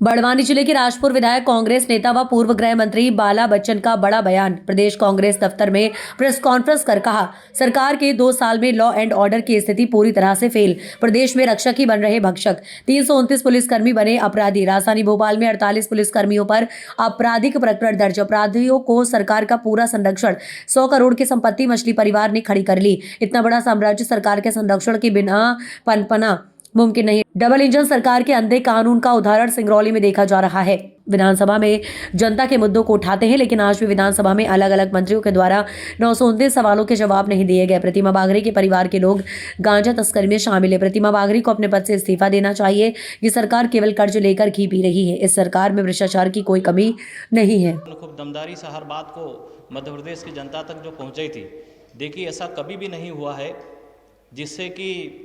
बड़वानी जिले के राजपुर विधायक कांग्रेस नेता व पूर्व गृह मंत्री बाला बच्चन का बड़ा बयान। प्रदेश कांग्रेस दफ्तर में प्रेस कॉन्फ्रेंस कर कहा, सरकार के 2 साल में लॉ एंड ऑर्डर की स्थिति पूरी तरह से फेल। प्रदेश में रक्षक ही बन रहे भक्षक। 329 पुलिसकर्मी बने अपराधी। राजधानी भोपाल में 48 पुलिसकर्मियों पर आपराधिक प्रकरण दर्ज। अपराधियों को सरकार का पूरा संरक्षण। 100 करोड़ की संपत्ति मछली परिवार ने खड़ी कर ली। इतना बड़ा साम्राज्य सरकार के संरक्षण के बिना पनपना मुमकिन नहीं। डबल इंजन सरकार के अंधे कानून का उदाहरण सिंगरौली में देखा जा रहा है। विधानसभा में जनता के मुद्दों को उठाते हैं, लेकिन आज भी विधानसभा में अलग अलग मंत्रियों के द्वारा 929 सवालों के जवाब नहीं दिए गए। प्रतिमा बागरी के परिवार के लोग गांजा तस्करी में शामिल है। प्रतिमा बागरी को अपने पद से इस्तीफा देना चाहिए। ये सरकार केवल कर्ज लेकर घी पी रही है। इस सरकार में भ्रष्टाचार की कोई कमी नहीं है। खूब दमदारी से हर बात को मध्य प्रदेश की जनता तक जो पहुंचाई थी, देखिए ऐसा कभी भी नहीं हुआ है जिससे कि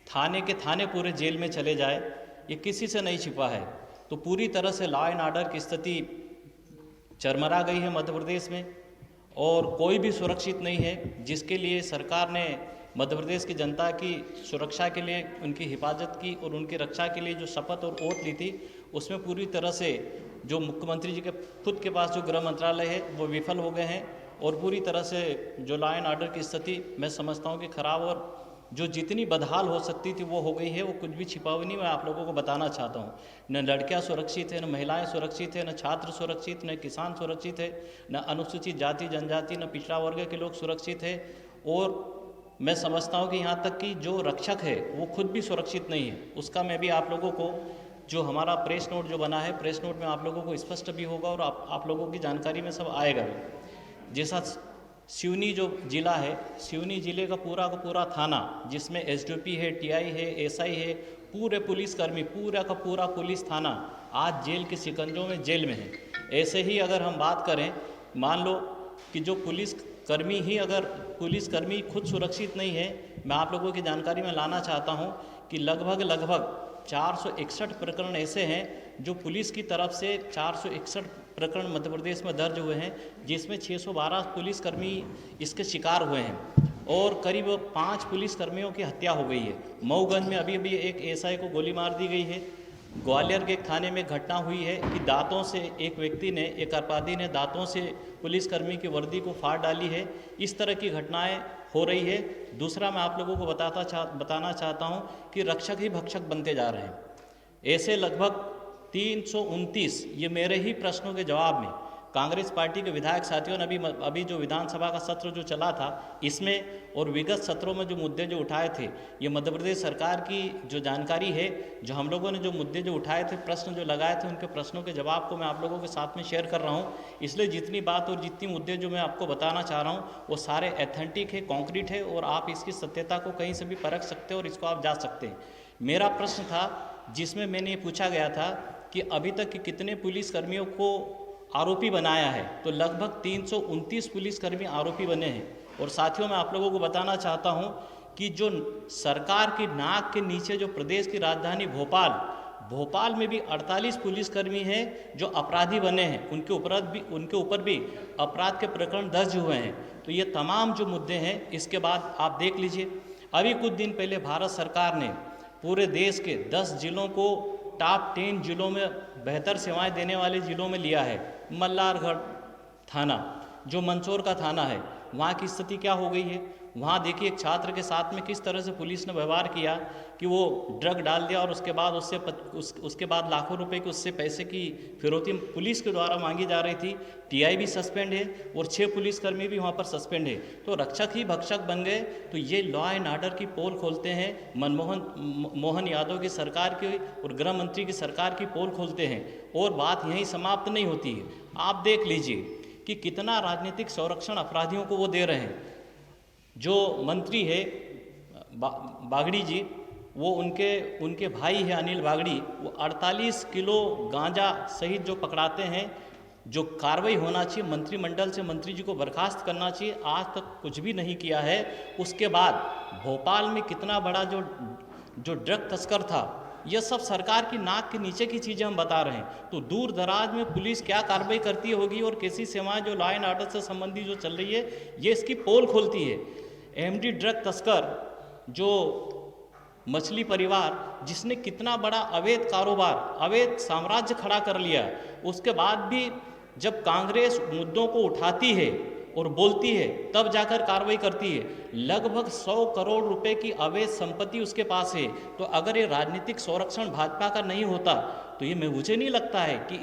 थाने के थाने पूरे जेल में चले जाए, ये किसी से नहीं छिपा है। तो पूरी तरह से लॉ एंड ऑर्डर की स्थिति चरमरा गई है मध्य प्रदेश में और कोई भी सुरक्षित नहीं है, जिसके लिए सरकार ने मध्य प्रदेश की जनता की सुरक्षा के लिए, उनकी हिफाजत की और उनकी रक्षा के लिए जो शपथ और ओथ ली थी, उसमें पूरी तरह से जो मुख्यमंत्री जी के खुद के पास जो गृह मंत्रालय है वो विफल हो गए हैं और पूरी तरह से जो लॉ एंड ऑर्डर की स्थिति मैं समझता हूँ कि खराब और जो जितनी बदहाल हो सकती थी वो हो गई है। वो कुछ भी छिपा हुआ नहीं, मैं आप लोगों को बताना चाहता हूँ। न लड़कियाँ सुरक्षित है, न महिलाएं सुरक्षित है, न छात्र सुरक्षित, न किसान सुरक्षित है, न अनुसूचित जाति जनजाति, न पिछड़ा वर्ग के लोग सुरक्षित है। और मैं समझता हूँ कि यहाँ तक कि जो रक्षक है वो खुद भी सुरक्षित नहीं है। उसका मैं भी आप लोगों को जो हमारा प्रेस नोट जो बना है, प्रेस नोट में आप लोगों को स्पष्ट भी होगा और आप लोगों की जानकारी में सब आएगा भी। जैसा सिवनी जो ज़िला है, सिवनी ज़िले का पूरा थाना, जिसमें एसडीपी है, टीआई है, एसआई है, पूरे पुलिसकर्मी, पूरा का पूरा पुलिस थाना आज जेल के शिकंजों में जेल में है। ऐसे ही अगर हम बात करें, मान लो कि जो पुलिसकर्मी ही अगर पुलिसकर्मी खुद सुरक्षित नहीं है, मैं आप लोगों की जानकारी में लाना चाहता हूँ कि लगभग 461 प्रकरण ऐसे हैं जो पुलिस की तरफ से 461 प्रकरण मध्य प्रदेश में दर्ज हुए हैं, जिसमें 612 पुलिसकर्मी इसके शिकार हुए हैं और करीब 5 पुलिसकर्मियों की हत्या हो गई है। मऊगंज में अभी एक एसआई को गोली मार दी गई है। ग्वालियर के एक थाने में घटना हुई है कि दांतों से एक अपराधी ने दांतों से पुलिसकर्मी की वर्दी को फाड़ डाली है। इस तरह की घटनाएं हो रही है। दूसरा मैं आप लोगों को बताना चाहता हूं कि रक्षक ही भक्षक बनते जा रहे हैं। ऐसे लगभग 329, ये मेरे ही प्रश्नों के जवाब में कांग्रेस पार्टी के विधायक साथियों ने अभी जो विधानसभा का सत्र जो चला था, इसमें और विगत सत्रों में जो मुद्दे जो उठाए थे, ये मध्य प्रदेश सरकार की जो जानकारी है, जो हम लोगों ने जो मुद्दे जो उठाए थे, प्रश्न जो लगाए थे, उनके प्रश्नों के जवाब को मैं आप लोगों के साथ में शेयर कर रहा हूँ। इसलिए जितनी बात और जितनी मुद्दे जो मैं आपको बताना चाह रहा हूँ वो सारे एथेंटिक है, कॉन्क्रीट है और आप इसकी सत्यता को कहीं से भी परख सकते हैं और इसको आप जा सकते हैं। मेरा प्रश्न था जिसमें मैंने ये पूछा गया था कि अभी तक कि कितने पुलिसकर्मियों को आरोपी बनाया है, तो लगभग 329 पुलिसकर्मी आरोपी बने हैं। और साथियों मैं आप लोगों को बताना चाहता हूं कि जो सरकार की नाक के नीचे जो प्रदेश की राजधानी भोपाल में भी 48 पुलिसकर्मी हैं जो अपराधी बने हैं, उनके ऊपर भी अपराध के प्रकरण दर्ज हुए हैं। तो ये तमाम जो मुद्दे हैं, इसके बाद आप देख लीजिए, अभी कुछ दिन पहले भारत सरकार ने पूरे देश के 10 जिलों को टॉप 10 जिलों में बेहतर सेवाएं देने वाले जिलों में लिया है। मल्हारगढ़ थाना, जो मंदसौर का थाना है, वहाँ की स्थिति क्या हो गई है। वहाँ देखिए एक छात्र के साथ में किस तरह से पुलिस ने व्यवहार किया कि वो ड्रग डाल दिया और उसके बाद लाखों रुपए के उससे पैसे की फिरौती पुलिस के द्वारा मांगी जा रही थी। टीआई भी सस्पेंड है और 6 पुलिसकर्मी भी वहाँ पर सस्पेंड है। तो रक्षक ही भक्षक बन गए। तो ये लॉ एंड ऑर्डर की पोल खोलते हैं, मनमोहन यादव की सरकार की और गृह मंत्री की सरकार की पोल खोलते हैं। और बात यहीं समाप्त नहीं होती है। आप देख लीजिए कि कितना राजनीतिक संरक्षण अपराधियों को वो दे रहे हैं। जो मंत्री है बागड़ी जी, वो उनके भाई है अनिल बागड़ी, वो 48 किलो गांजा सहित जो पकड़ाते हैं। जो कार्रवाई होना चाहिए, मंत्रिमंडल से मंत्री जी को बर्खास्त करना चाहिए, आज तक कुछ भी नहीं किया है। उसके बाद भोपाल में कितना बड़ा जो ड्रग तस्कर था, यह सब सरकार की नाक के नीचे की चीज़ें हम बता रहे हैं। तो दूर दराज में पुलिस क्या कार्रवाई करती होगी और कैसी सेवाएं जो लॉ एंड ऑर्डर से संबंधित जो चल रही है, ये इसकी पोल खोलती है। एमडी ड्रग तस्कर जो मछली परिवार जिसने कितना बड़ा अवैध कारोबार, अवैध साम्राज्य खड़ा कर लिया, उसके बाद भी जब कांग्रेस मुद्दों को उठाती है और बोलती है तब जाकर कार्रवाई करती है। लगभग 100 करोड़ रुपए की अवैध संपत्ति उसके पास है। तो अगर ये राजनीतिक संरक्षण भाजपा का नहीं होता तो ये मुझे नहीं लगता है कि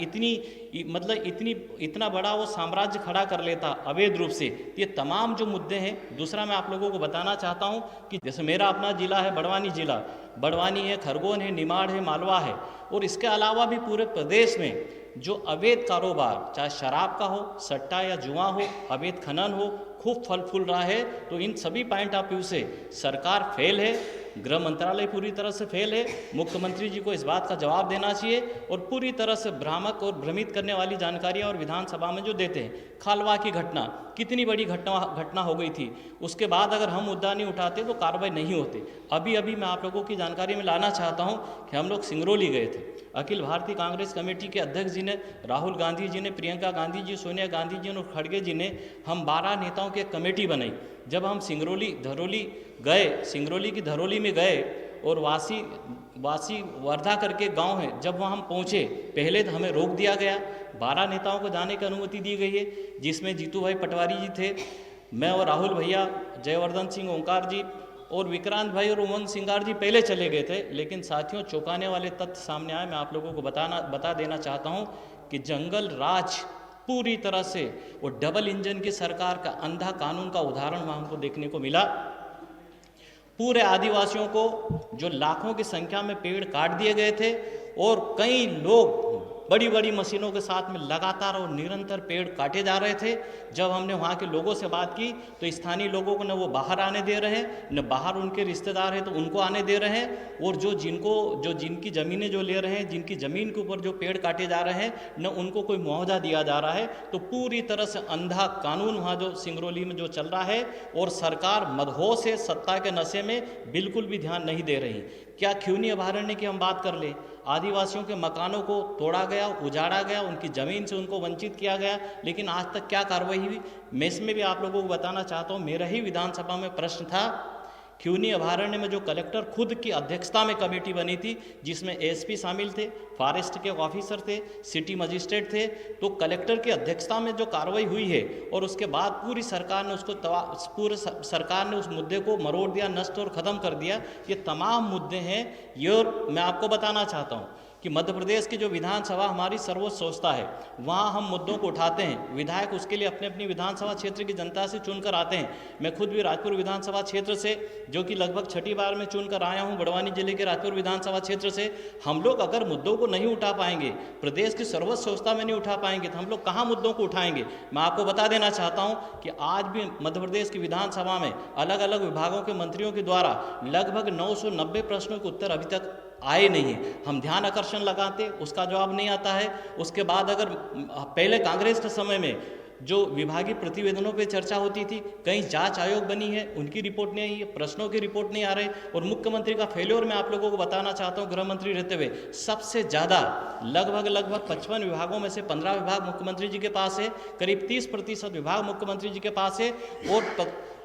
इतना बड़ा वो साम्राज्य खड़ा कर लेता अवैध रूप से। ये तमाम जो मुद्दे हैं। दूसरा मैं आप लोगों को बताना चाहता हूँ कि जैसे मेरा अपना जिला है बड़वानी जिला, बड़वानी है, खरगोन है, निमाड़ है, मालवा है, और इसके अलावा भी पूरे प्रदेश में जो अवैध कारोबार, चाहे शराब का हो, सट्टा या जुआ हो, अवैध खनन हो, खूब फल फूल रहा है। तो इन सभी पॉइंट ऑफ व्यू से सरकार फेल है, गृह मंत्रालय पूरी तरह से फेल है। मुख्यमंत्री जी को इस बात का जवाब देना चाहिए और पूरी तरह से भ्रामक और भ्रमित करने वाली जानकारियां और विधानसभा में जो देते हैं। खालवा की घटना कितनी बड़ी घटना हो गई थी, उसके बाद अगर हम मुद्दा नहीं उठाते तो कार्रवाई नहीं होती। अभी मैं आप लोगों की जानकारी में लाना चाहता हूं कि हम लोग सिंगरौली गए थे। अखिल भारतीय कांग्रेस कमेटी के अध्यक्ष जी ने, राहुल गांधी जी ने, प्रियंका गांधी जी, सोनिया गांधी जी और खड़गे जी ने, हम 12 नेताओं की एक कमेटी बनाई। जब हम सिंगरौली की धरौली में गए और वासी वर्धा करके गांव है, जब वहाँ हम पहुँचे पहले तो हमें रोक दिया गया। 12 नेताओं को जाने की अनुमति दी गई है, जिसमें जीतू भाई पटवारी जी थे, मैं और राहुल भैया, जयवर्धन सिंह, ओंकार जी और विक्रांत भाई और उमंग सिंगार जी पहले चले गए थे। लेकिन साथियों, चौंकाने वाले तथ्य सामने आए। मैं आप लोगों को बता देना चाहता हूँ कि जंगल राज पूरी तरह से वो डबल इंजन की सरकार का अंधा कानून का उदाहरण वहाँ हमको देखने को मिला। पूरे आदिवासियों को जो लाखों की संख्या में पेड़ काट दिए गए थे और कई लोग बड़ी बड़ी मशीनों के साथ में लगातार और निरंतर पेड़ काटे जा रहे थे। जब हमने वहाँ के लोगों से बात की तो स्थानीय लोगों को न वो बाहर आने दे रहे हैं, न बाहर उनके रिश्तेदार हैं तो उनको आने दे रहे हैं, और जिनकी ज़मीनें जो ले रहे हैं, जिनकी ज़मीन के ऊपर जो पेड़ काटे जा रहे हैं, न उनको कोई मुआवजा दिया जा रहा है। तो पूरी तरह से अंधा कानून वहाँ जो सिंगरौली में जो चल रहा है, और सरकार मदहोश है, सत्ता के नशे में बिल्कुल भी ध्यान नहीं दे रही। क्या खिवनी अभयारण्य की हम बात कर ले, आदिवासियों के मकानों को तोड़ा गया, उजाड़ा गया, उनकी ज़मीन से उनको वंचित किया गया, लेकिन आज तक क्या कार्रवाई हुई? मैं इसमें भी आप लोगों को बताना चाहता हूँ, मेरा ही विधानसभा में प्रश्न था। खिवनी अभयारण्य में जो कलेक्टर खुद की अध्यक्षता में कमेटी बनी थी, जिसमें एसपी शामिल थे, फॉरेस्ट के ऑफिसर थे, सिटी मजिस्ट्रेट थे, तो कलेक्टर की अध्यक्षता में जो कार्रवाई हुई है और उसके बाद पूरी सरकार ने उस मुद्दे को मरोड़ दिया, नष्ट और ख़त्म कर दिया। ये तमाम मुद्दे हैं। ये और मैं आपको बताना चाहता हूँ कि मध्य प्रदेश की जो विधानसभा हमारी सर्वोच्च संस्था है, वहाँ हम मुद्दों को उठाते हैं। विधायक उसके लिए अपनी विधानसभा क्षेत्र की जनता से चुनकर आते हैं। मैं खुद भी राजपुर विधानसभा क्षेत्र से, जो कि लगभग 6ठी बार में चुनकर आया हूँ, बड़वानी जिले के राजपुर विधानसभा क्षेत्र से। हम लोग अगर मुद्दों को नहीं उठा पाएंगे, प्रदेश की सर्वोच्च संस्था में नहीं उठा पाएंगे, तो हम लोग कहाँ मुद्दों को उठाएंगे? मैं आपको बता देना चाहता हूँ कि आज भी मध्य प्रदेश की विधानसभा में अलग अलग विभागों के मंत्रियों के द्वारा लगभग 990 प्रश्नों के उत्तर अभी तक आए नहीं है। हम ध्यान आकर्षण लगाते, उसका जवाब नहीं आता है। उसके बाद अगर पहले कांग्रेस के समय में जो विभागीय प्रतिवेदनों पे चर्चा होती थी, कहीं जांच आयोग बनी है, उनकी रिपोर्ट नहीं आई है, प्रश्नों की रिपोर्ट नहीं आ रही। और मुख्यमंत्री का फेल्योर मैं आप लोगों को बताना चाहता हूँ, गृह मंत्री रहते हुए सबसे ज़्यादा लगभग 55 विभागों में से 15 विभाग मुख्यमंत्री जी के पास है, करीब 30% विभाग मुख्यमंत्री जी के पास है,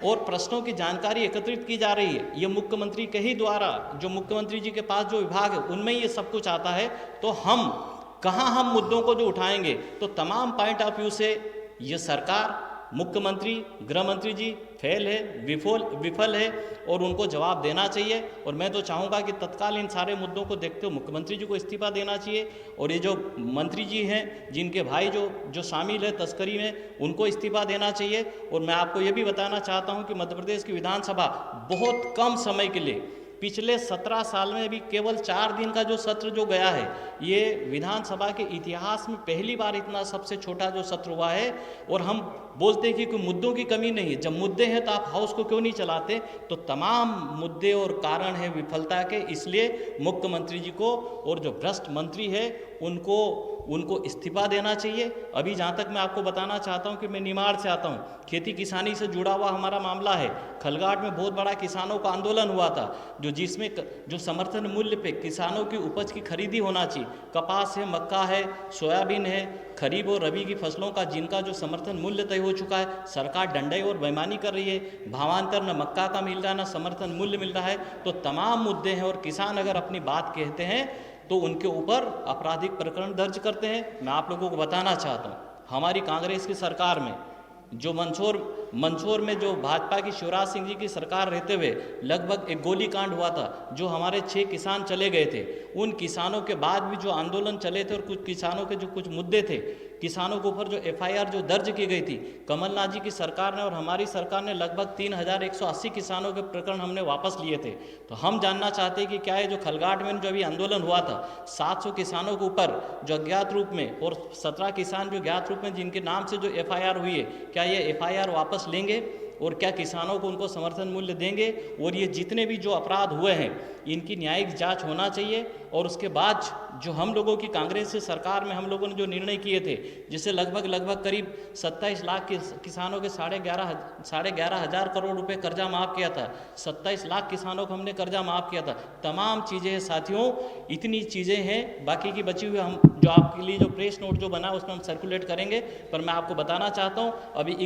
और प्रश्नों की जानकारी एकत्रित की जा रही है। ये मुख्यमंत्री के ही द्वारा, जो मुख्यमंत्री जी के पास जो विभाग है उनमें ये सब कुछ आता है। तो हम मुद्दों को जो उठाएंगे, तो तमाम पॉइंट ऑफ व्यू से ये सरकार, मुख्यमंत्री, गृह मंत्री जी फेल है, विफल है, और उनको जवाब देना चाहिए। और मैं तो चाहूँगा कि तत्काल इन सारे मुद्दों को देखते हुए मुख्यमंत्री जी को इस्तीफा देना चाहिए, और ये जो मंत्री जी हैं जिनके भाई जो शामिल है तस्करी में, उनको इस्तीफा देना चाहिए। और मैं आपको ये भी बताना चाहता हूँ कि मध्य प्रदेश की विधानसभा बहुत कम समय के लिए, पिछले 17 साल में भी केवल 4 दिन का जो सत्र जो गया है, ये विधानसभा के इतिहास में पहली बार इतना सबसे छोटा जो सत्र हुआ है। और हम बोलते हैं कि कोई मुद्दों की कमी नहीं है। जब मुद्दे हैं तो आप हाउस को क्यों नहीं चलाते? तो तमाम मुद्दे और कारण है विफलता के। इसलिए मुख्यमंत्री जी को और जो भ्रष्ट मंत्री है उनको इस्तीफा देना चाहिए। अभी जहाँ तक मैं आपको बताना चाहता हूँ कि मैं निमाड़ से आता हूँ, खेती किसानी से जुड़ा हुआ हमारा मामला है। खलगाट में बहुत बड़ा किसानों का आंदोलन हुआ था, जिसमें जो समर्थन मूल्य पे किसानों की उपज की खरीदी होना चाहिए, कपास है, मक्का है, सोयाबीन है, खरीफ और रबी की फसलों का जिनका जो समर्थन मूल्य तय हो चुका है, सरकार डंडई और बेईमानी कर रही है। भावांतर न मक्का का मिल रहा है, न समर्थन मूल्य मिल रहा है। तो तमाम मुद्दे हैं और किसान अगर अपनी बात कहते हैं तो उनके ऊपर आपराधिक प्रकरण दर्ज करते हैं। मैं आप लोगों को बताना चाहता हूँ, हमारी कांग्रेस की सरकार में जो मंदसौर में जो भाजपा की शिवराज सिंह जी की सरकार रहते हुए लगभग एक गोलीकांड हुआ था, जो हमारे 6 किसान चले गए थे। उन किसानों के बाद भी जो आंदोलन चले थे और कुछ किसानों के जो कुछ मुद्दे थे, किसानों के ऊपर जो FIR जो दर्ज की गई थी, कमलनाथ जी की सरकार ने और हमारी सरकार ने लगभग 3180 किसानों के प्रकरण हमने वापस लिए थे। तो हम जानना चाहते हैं कि क्या है जो खलगाट में जो अभी आंदोलन हुआ था, 700 किसानों के ऊपर जो अज्ञात रूप में और 17 किसान जो ज्ञात रूप में जिनके नाम से जो FIR हुई है, क्या ये FIR वापस लेंगे और क्या किसानों को उनको समर्थन मूल्य देंगे? और ये जितने भी जो अपराध हुए हैं इनकी न्यायिक जांच होना चाहिए। और उसके बाद जो हम लोगों की कांग्रेस की सरकार में हम लोगों ने जो निर्णय किए थे, जिससे लगभग करीब 27 लाख किसानों के 11,500 करोड़ रुपए कर्जा माफ़ किया था, 27 लाख किसानों को हमने कर्जा माफ़ किया था। तमाम चीज़ें हैं साथियों, इतनी चीज़ें हैं, बाकी की बची हुई हम जो आपके लिए जो प्रेस नोट जो बना उसमें हम सर्कुलेट करेंगे। पर मैं आपको बताना चाहता हूँ अभी